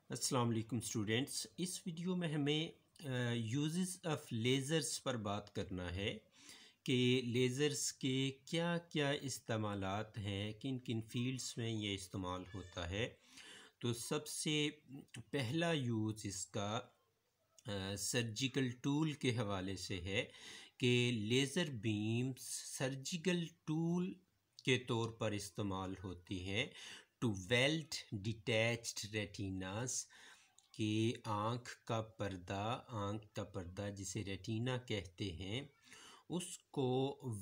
अस्सलाम वालेकुम स्टूडेंट्स। इस वीडियो में हमें यूज़ेस ऑफ लेज़र्स पर बात करना है कि लेज़र्स के क्या क्या इस्तेमालात हैं, किन किन फील्ड्स में ये इस्तेमाल होता है। तो सबसे पहला यूज़ इसका सर्जिकल टूल के हवाले से है कि लेज़र बीम्स सर्जिकल टूल के तौर पर इस्तेमाल होती हैं टू वेल्ड डिटैच्ड रेटिनास कि आँख का पर्दा जिसे रेटिना कहते हैं उसको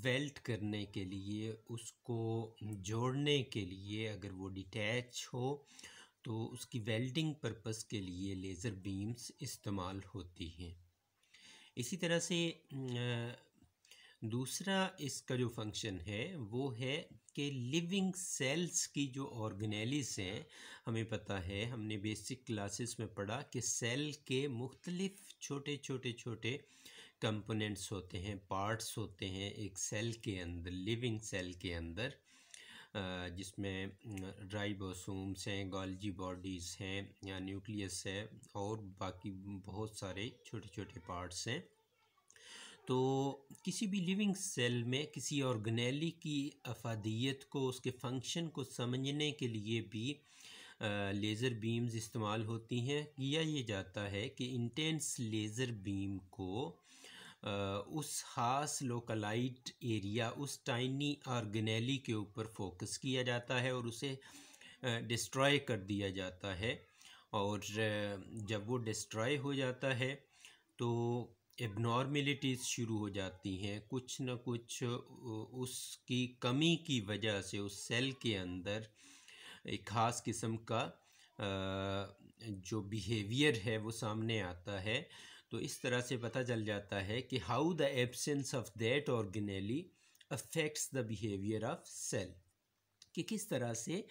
वेल्ड करने के लिए, उसको जोड़ने के लिए, अगर वो डिटैच हो तो उसकी वेल्डिंग पर्पस के लिए लेज़र बीम्स इस्तेमाल होती हैं। इसी तरह से दूसरा इसका जो फंक्शन है वो है कि लिविंग सेल्स की जो ऑर्गेनेलिस हैं, हमें पता है, हमने बेसिक क्लासेस में पढ़ा कि सेल के मुख्तलिफ छोटे छोटे छोटे कंपोनेंट्स होते हैं, पार्ट्स होते हैं एक सेल के अंदर, लिविंग सेल के अंदर, जिसमें राइबोसोम्स हैं, गोल्गी बॉडीज़ हैं या न्यूक्लियस है और बाकी बहुत सारे छोटे छोटे पार्ट्स हैं। तो किसी भी लिविंग सेल में किसी ऑर्गेनेली की अफादियत को, उसके फंक्शन को समझने के लिए भी लेज़र बीम्स इस्तेमाल होती हैं। किया ये जाता है कि इंटेंस लेज़र बीम को उस ख़ास लोकलाइट एरिया, उस टाइनी ऑर्गेनेली के ऊपर फोकस किया जाता है और उसे डिस्ट्रॉय कर दिया जाता है। और जब वो डिस्ट्रॉय हो जाता है तो एबनॉर्मेलिटीज़ शुरू हो जाती हैं, कुछ न कुछ उसकी कमी की वजह से उस सेल के अंदर एक ख़ास किस्म का जो बिहेवियर है वो सामने आता है। तो इस तरह से पता चल जाता है कि how the absence of that organelle affects the behaviour of cell, कि किस तरह से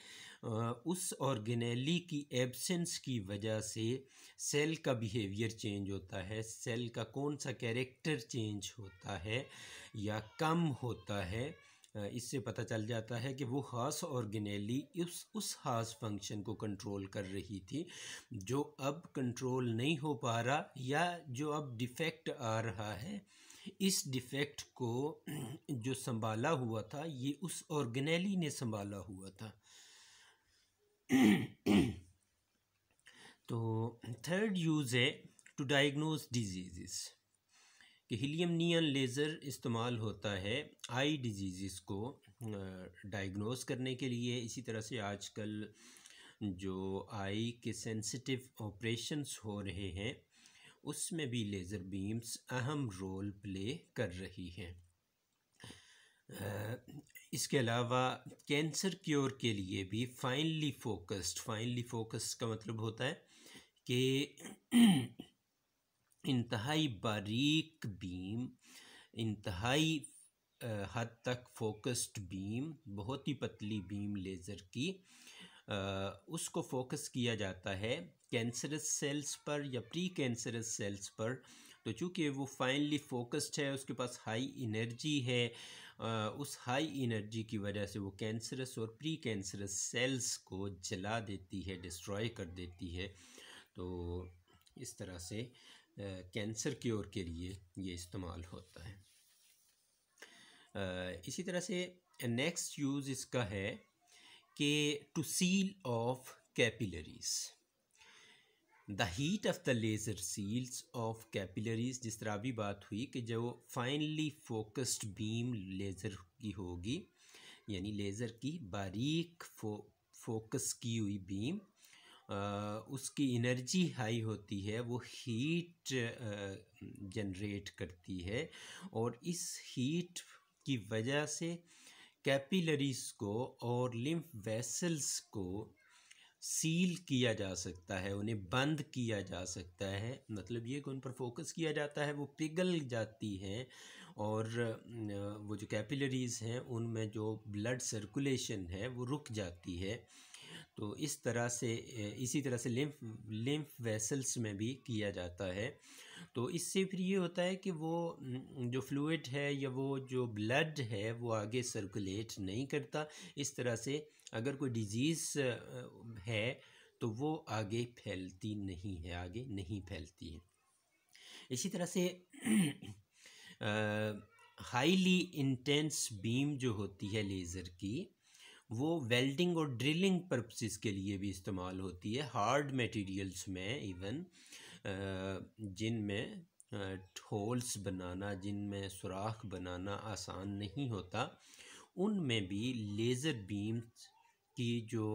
उस ऑर्गेनेली की एब्सेंस की वजह से सेल का बिहेवियर चेंज होता है, सेल का कौन सा कैरेक्टर चेंज होता है या कम होता है। इससे पता चल जाता है कि वो ख़ास ऑर्गेनेली उस ख़ास फंक्शन को कंट्रोल कर रही थी जो अब कंट्रोल नहीं हो पा रहा, या जो अब डिफेक्ट आ रहा है, इस डिफेक्ट को जो संभाला हुआ था ये उस ऑर्गेनेली ने संभाला हुआ था। तो थर्ड यूज़ है टू डायग्नोज डिजीज़, कि हीलियम नियन लेज़र इस्तेमाल होता है आई डिजीज़ को डायग्नोज करने के लिए। इसी तरह से आजकल जो आई के सेंसिटिव ऑपरेशंस हो रहे हैं उसमें भी लेज़र बीम्स अहम रोल प्ले कर रही हैं। इसके अलावा कैंसर क्योर के लिए भी फाइनली फोकस्ड का मतलब होता है कि इंतहाई बारीक बीम, इंतहाई हद तक फोकस्ड बीम, बहुत ही पतली बीम लेज़र की, उसको फोकस किया जाता है कैंसरस सेल्स पर या प्री कैंसरस सेल्स पर। तो चूँकि वो फाइनली फोकस्ड है, उसके पास हाई एनर्जी है, उस हाई एनर्जी की वजह से वो कैंसरस और प्री कैंसरस सेल्स को जला देती है, डिस्ट्रॉय कर देती है। तो इस तरह से कैंसर क्योर के लिए ये इस्तेमाल होता है। इसी तरह से नेक्स्ट यूज़ इसका है कि to seal off capillaries, the heat of the laser seals off capillaries. जिस तरह अभी बात हुई कि जो फाइनली फोकस्ड बीम लेज़र की होगी, यानी लेज़र की बारीक फोकस की हुई बीम, उसकी एनर्जी हाई होती है, वो हीट जनरेट करती है और इस हीट की वजह से कैपिलरीज को और लिम्फ वेसल्स को सील किया जा सकता है, उन्हें बंद किया जा सकता है। मतलब ये कि उन पर फोकस किया जाता है, वो पिघल जाती हैं और वो जो कैपिलरीज हैं उनमें जो ब्लड सर्कुलेशन है वो रुक जाती है। तो इस तरह से इसी तरह से लिम्फ वेसल्स में भी किया जाता है। तो इससे फिर ये होता है कि वो जो फ्लूइड है या वो जो ब्लड है वो आगे सर्कुलेट नहीं करता। इस तरह से अगर कोई डिजीज़ है तो वो आगे फैलती नहीं है, आगे नहीं फैलती है। इसी तरह से हाईली इंटेंस बीम जो होती है लेज़र की, वो वेल्डिंग और ड्रिलिंग पर्पसेस के लिए भी इस्तेमाल होती है। हार्ड मटेरियल्स में इवन जिनमें होल्स बनाना, जिनमें सुराख बनाना आसान नहीं होता, उनमें भी लेज़र बीम्स की जो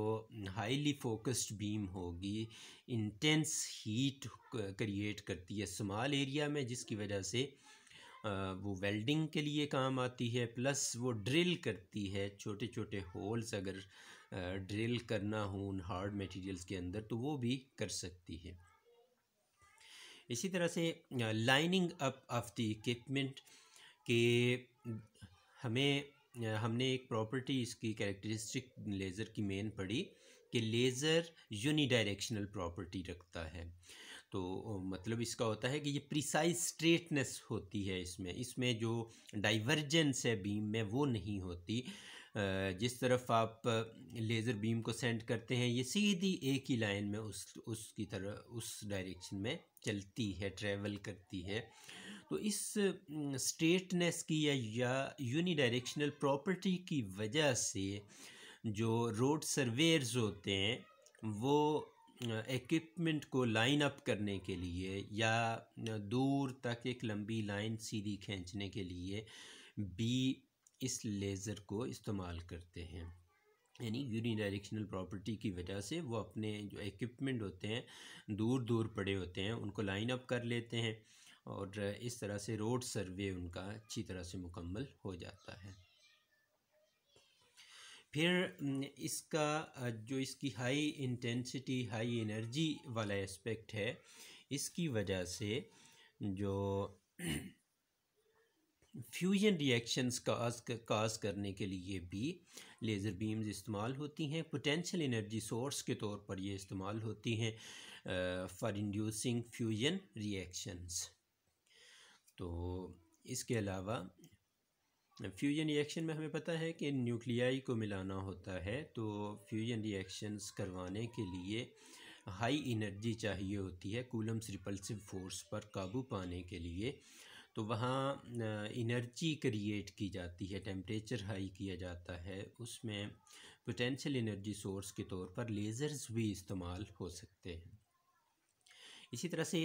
हाईली फोकस्ड बीम होगी, इंटेंस हीट क्रिएट करती है स्मॉल एरिया में, जिसकी वजह से वो वेल्डिंग के लिए काम आती है, प्लस वो ड्रिल करती है छोटे छोटे होल्स। अगर ड्रिल करना हो उन हार्ड मटेरियल्स के अंदर तो वो भी कर सकती है। इसी तरह से lining up of the equipment के हमने एक प्रॉपर्टी, इसकी कैरेक्टरिस्टिक लेज़र की मेन पढ़ी कि लेज़र यूनिडायरेक्शनल प्रॉपर्टी रखता है। तो मतलब इसका होता है कि ये प्रिसाइज स्ट्रेटनेस होती है इसमें जो डाइवर्जेंस है बीम में वो नहीं होती। जिस तरफ आप लेज़र बीम को सेंड करते हैं ये सीधी एक ही लाइन में उसकी तरह उस डायरेक्शन में चलती है, ट्रैवल करती है। तो इस स्ट्रेटनेस की या यूनिडायरेक्शनल प्रॉपर्टी की वजह से जो रोड सर्वेयर्स होते हैं वो इक्विपमेंट को लाइन अप करने के लिए या दूर तक एक लंबी लाइन सीधी खींचने के लिए भी इस लेज़र को इस्तेमाल करते हैं। यानी यूनिडायरेक्शनल प्रॉपर्टी की वजह से वो अपने जो इक्विपमेंट होते हैं दूर दूर पड़े होते हैं उनको लाइन अप कर लेते हैं और इस तरह से रोड सर्वे उनका अच्छी तरह से मुकम्मल हो जाता है। फिर इसका जो इसकी हाई इंटेंसिटी हाई एनर्जी वाला एस्पेक्ट है, इसकी वजह से जो फ्यूजन रिएक्शंस काज करने के लिए भी लेज़र बीम्स इस्तेमाल होती हैं। पोटेंशियल एनर्जी सोर्स के तौर पर ये इस्तेमाल होती हैं फॉर इंड्यूसिंग फ्यूजन रिएक्शंस। तो इसके अलावा फ्यूजन रिएक्शन में हमें पता है कि न्यूक्लियाई को मिलाना होता है, तो फ्यूजन रिएक्शंस करवाने के लिए हाई एनर्जी चाहिए होती है कूलम्स रिपल्सिव फोर्स पर काबू पाने के लिए। तो वहाँ एनर्जी क्रिएट की जाती है, टेम्परेचर हाई किया जाता है, उसमें पोटेंशियल एनर्जी सोर्स के तौर पर लेज़र्स भी इस्तेमाल हो सकते हैं। इसी तरह से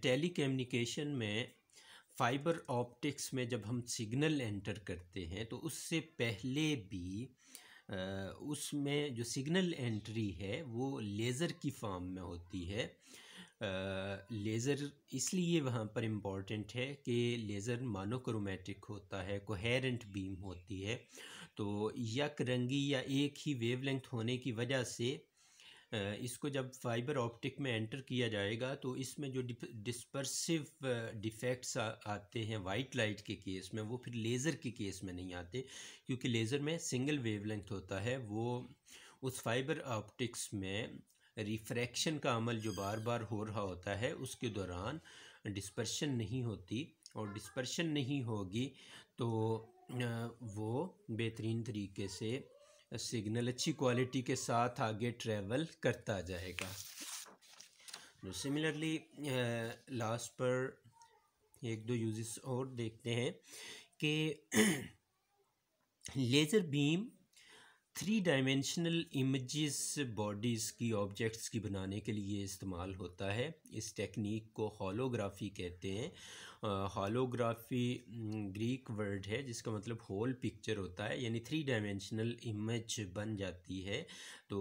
टेली कम्युनिकेशन में फाइबर ऑप्टिक्स में जब हम सिग्नल एंटर करते हैं तो उससे पहले भी उसमें जो सिग्नल एंट्री है वो लेज़र की फॉर्म में होती है। लेज़र इसलिए वहाँ पर इम्पॉर्टेंट है कि लेज़र मोनोक्रोमैटिक होता है, कोहेरेंट बीम होती है, तो यक रंगी या एक ही वेवलेंथ होने की वजह से इसको जब फाइबर ऑप्टिक में एंटर किया जाएगा तो इसमें जो डिस्पर्सिव डिफेक्ट्स आते हैं वाइट लाइट के केस में, वो फिर लेज़र के केस में नहीं आते, क्योंकि लेज़र में सिंगल वेवलेंथ होता है। वो उस फाइबर ऑप्टिक्स में रिफ्रैक्शन का अमल जो बार बार हो रहा होता है उसके दौरान डिस्पर्शन नहीं होती, और डिस्पर्शन नहीं होगी तो वो बेहतरीन तरीके से सिग्नल अच्छी क्वालिटी के साथ आगे ट्रैवल करता जाएगा। तो सिमिलरली लास्ट पर एक दो यूजेस और देखते हैं कि laser beam 3 dimensional images bodies की ऑब्जेक्ट्स की बनाने के लिए इस्तेमाल होता है। इस टेक्निक को होलोग्राफी कहते हैं। होलोग्राफी ग्रीक वर्ड है जिसका मतलब होल पिक्चर होता है, यानी 3 डायमेंशनल इमेज बन जाती है। तो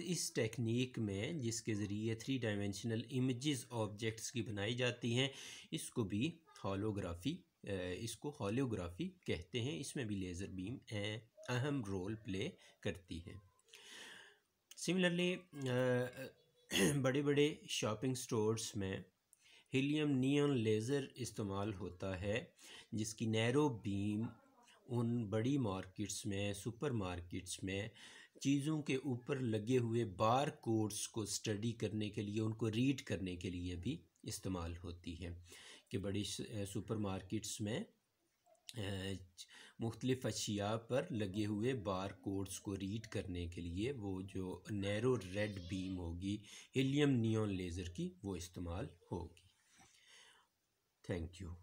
इस टेक्निक में जिसके ज़रिए 3 डायमेंशनल इमेजेस ऑब्जेक्ट्स की बनाई जाती हैं इसको भी होलोग्राफी कहते हैं। इसमें भी लेज़र बीम अहम रोल प्ले करती है। सिमिलरली बड़े बड़े शॉपिंग स्टोर्स में हीलियम नियॉन लेज़र इस्तेमाल होता है जिसकी नैरो बीम उन बड़ी मार्केट्स में, सुपर मार्केट्स में चीज़ों के ऊपर लगे हुए बार कोड्स को स्टडी करने के लिए, उनको रीड करने के लिए भी इस्तेमाल होती है। कि बड़ी सुपर मार्केट्स में मुख्तलिफ़ अशिया पर लगे हुए बार कोड्स को रीड करने के लिए वो जो नैरो रेड बीम होगी हीलियम नियॉन लेज़र की वो इस्तेमाल होगी। Thank you.